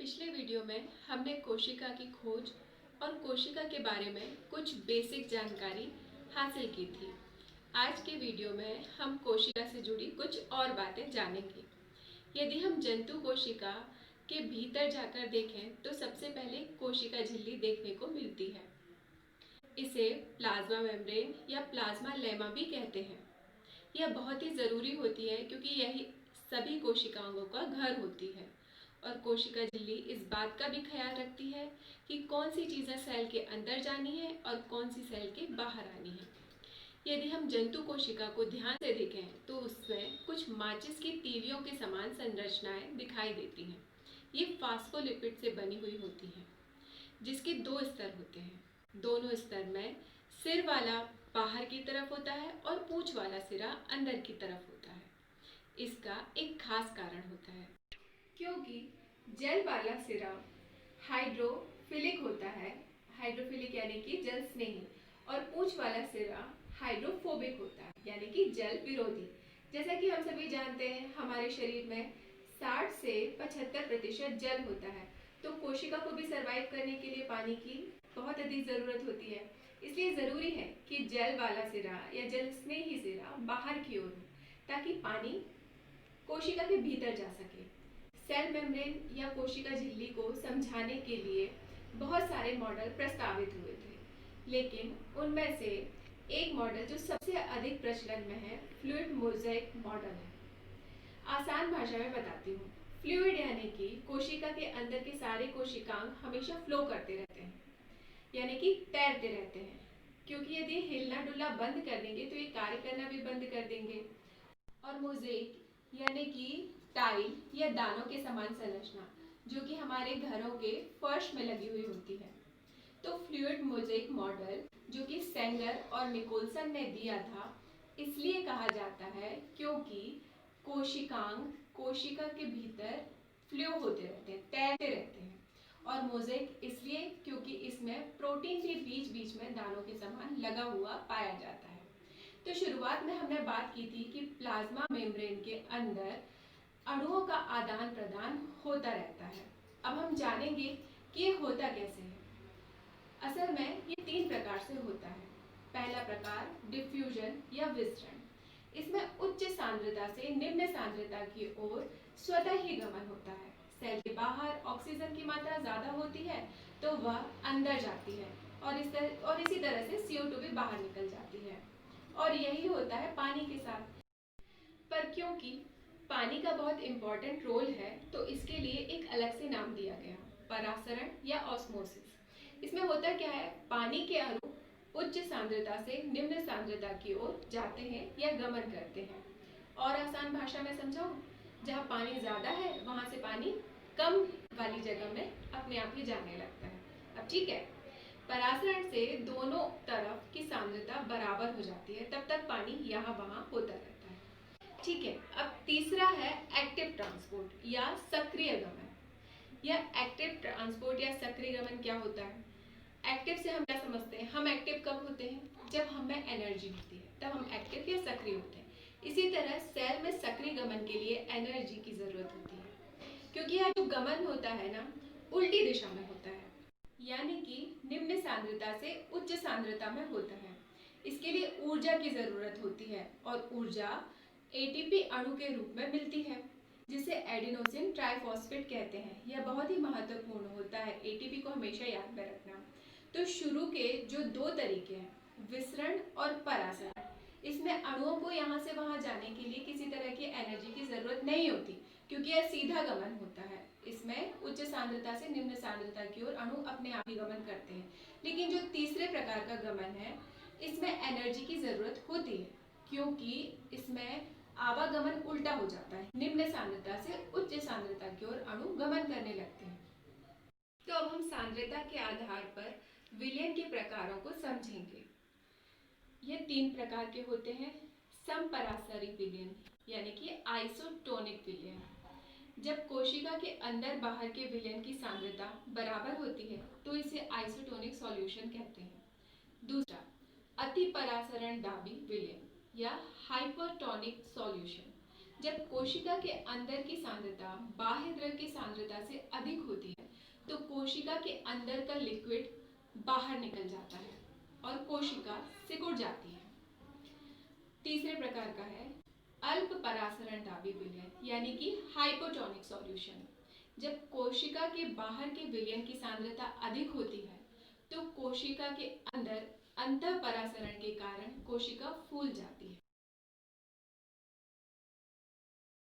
पिछले वीडियो में हमने कोशिका की खोज और कोशिका के बारे में कुछ बेसिक जानकारी हासिल की थी। आज के वीडियो में हम कोशिका से जुड़ी कुछ और बातें जानेंगे। यदि हम जंतु कोशिका के भीतर जाकर देखें तो सबसे पहले कोशिका झिल्ली देखने को मिलती है। इसे प्लाज्मा मेम्ब्रेन या प्लाज्मा लेमा भी कहते हैं। यह बहुत ही ज़रूरी होती है क्योंकि यही सभी कोशिकाओं का घर होती है और कोशिका झिल्ली इस बात का भी ख्याल रखती है कि कौन सी चीज़ें सेल के अंदर जानी है और कौन सी सेल के बाहर आनी है। यदि हम जंतु कोशिका को ध्यान से देखें तो उसमें कुछ माचिस की तीलियों के समान संरचनाएं दिखाई देती हैं। ये फास्फोलिपिड से बनी हुई होती हैं जिसके दो स्तर होते हैं। दोनों स्तर में सिर वाला बाहर की तरफ होता है और पूंछ वाला सिरा अंदर की तरफ होता है। इसका एक खास कारण होता है क्योंकि जल वाला सिरा हाइड्रोफिलिक होता है, हाइड्रोफिलिक यानी कि जल स्नेही, और पूंछ वाला सिरा हाइड्रोफोबिक होता है यानी कि जल विरोधी। जैसा कि हम सभी जानते हैं हमारे शरीर में 60 से 75% जल होता है, तो कोशिका को भी सरवाइव करने के लिए पानी की बहुत अधिक ज़रूरत होती है। इसलिए ज़रूरी है कि जल वाला सिरा या जल स्नेही सिरा बाहर की ओर हो ताकि पानी कोशिका के भीतर जा सके। सेल मेम्ब्रेन या कोशिका झिल्ली को समझाने के लिए बहुत सारे मॉडल प्रस्तावित हुए थे, लेकिन उनमें से एक मॉडल जो सबसे अधिक प्रचलन में है फ्लूइड मोज़ेक मॉडल है। आसान भाषा में बताती हूँ। फ्लूइड यानी कि कोशिका के अंदर के सारे कोशिकांग हमेशा फ्लो करते रहते हैं यानी कि तैरते रहते हैं, क्योंकि यदि हिलना डुलना बंद कर देंगे तो ये कार्य करना भी बंद कर देंगे। और मोज़ेक यानी कि टाइल या दानों के समान संरचना जो कि हमारे घरों के फर्श में लगी हुई होती है। तो फ्लूइड मोज़ेक मॉडल जो कि सेंगर और निकोलसन ने दिया था, इसलिए कहा जाता है क्योंकि कोशिकांग कोशिका के भीतर फ्लो होते रहते हैं, तैरते रहते हैं। और मोज़ेक इसलिए क्योंकि इसमें प्रोटीन भी बीच बीच में दानों के समान लगा हुआ पाया जाता है। तो शुरुआत में हमने बात की थी कि प्लाज्मा मेम्ब्रेन के अंदर अणुओं का आदान प्रदान होता रहता है। अब हम जानेंगे कि ये होता कैसे है। असल में ये 3 प्रकार से होता है। पहला प्रकार डिफ्यूजन या विसरण। इसमें उच्च सांद्रता से निम्न सांद्रता की ओर स्वतः ही गमन होता है। सेल के बाहर ऑक्सीजन की मात्रा ज्यादा होती है तो वह अंदर जाती है और इसी तरह से CO2 भी बाहर निकल जाती है। और यही होता है पानी के साथ। पर क्योंकि पानी का बहुत इम्पोर्टेंट रोल है तो इसके लिए एक अलग से नाम दिया गया, परासरण या ऑस्मोसिस। इसमें होता क्या है, पानी के अणु उच्च सांद्रता से निम्न सांद्रता की ओर जाते हैं या गमन करते हैं। और आसान भाषा में समझाऊं, जहाँ पानी ज़्यादा है वहाँ से पानी कम वाली जगह में अपने आप ही जाने लगता है। अब ठीक है, परासरण से दोनों तरफ की सांद्रता बराबर हो जाती है, तब तक पानी यहाँ वहाँ होता रहता है। ठीक है, अब तीसरा है एक्टिव ट्रांसपोर्ट या सक्रिय गमन। यह एक्टिव ट्रांसपोर्ट या सक्रिय गमन क्या होता है? एक्टिव से हम क्या समझते हैं? हम एक्टिव कब होते हैं? जब हमें एनर्जी होती है, तब हम एक्टिव या सक्रिय होते हैं। इसी तरह सेल में सक्रिय गमन के लिए एनर्जी की जरूरत होती है, क्योंकि यह जो गमन होता है ना, उल्टी दिशा में होता है, यानी कि निम्न सांद्रता से उच्च सांद्रता में होता है। इसके लिए ऊर्जा की जरूरत होती है और ऊर्जा एटीपी अणु के रूप में मिलती है, जिसे एडिनोसिन ट्राइफॉस्फेट कहते हैं। यह बहुत ही महत्वपूर्ण होता है, एटीपी को हमेशा याद में रखना। तो शुरू के जो 2 तरीके हैं, विसरण और परासरण, इसमें अणुओं को यहाँ से वहाँ जाने के लिए किसी तरह की एनर्जी की जरूरत नहीं होती, क्योंकि यह सीधा गमन होता है। इसमें उच्च सांद्रता से निम्न सांद्रता की ओर अणु अपने आप ही गमन करते हैं। लेकिन जो तीसरे प्रकार का गमन है, इसमें एनर्जी की जरूरत होती है, क्योंकि इसमें आवागमन उल्टा हो जाता है। निम्न सांद्रता से उच्च सांद्रता की ओर अणु गमन करने लगते हैं। तो अब हम सांद्रता के आधार पर विलयन के प्रकारों को समझेंगे। ये 3 प्रकार के होते हैं। समपरासरी विलयन यानी कि आइसोटोनिक विलयन। जब कोशिका के अंदर बाहर के विलयन की सांद्रता बराबर होती है तो इसे आइसोटोनिक सॉल्यूशन कहते हैं। दूसरा, अतिपरासरण दाबी विलयन या हाइपरटोनिक सॉल्यूशन। जब कोशिका के अंदर की सांद्रता बाह्य द्रव की सांद्रता से अधिक होती कोशिका के अंदर का लिक्विड बाहर निकल जाता है और कोशिका सिकुड़ जाती है। तीसरे प्रकार का है अल्प परासरण दाबी विलयन यानी कि हाइपोटोनिक सॉल्यूशन। जब कोशिका के बाहर के विलयन की सांद्रता अधिक होती है तो कोशिका के अंदर अंतः परासरण के कारण कोशिका फूल जाती है।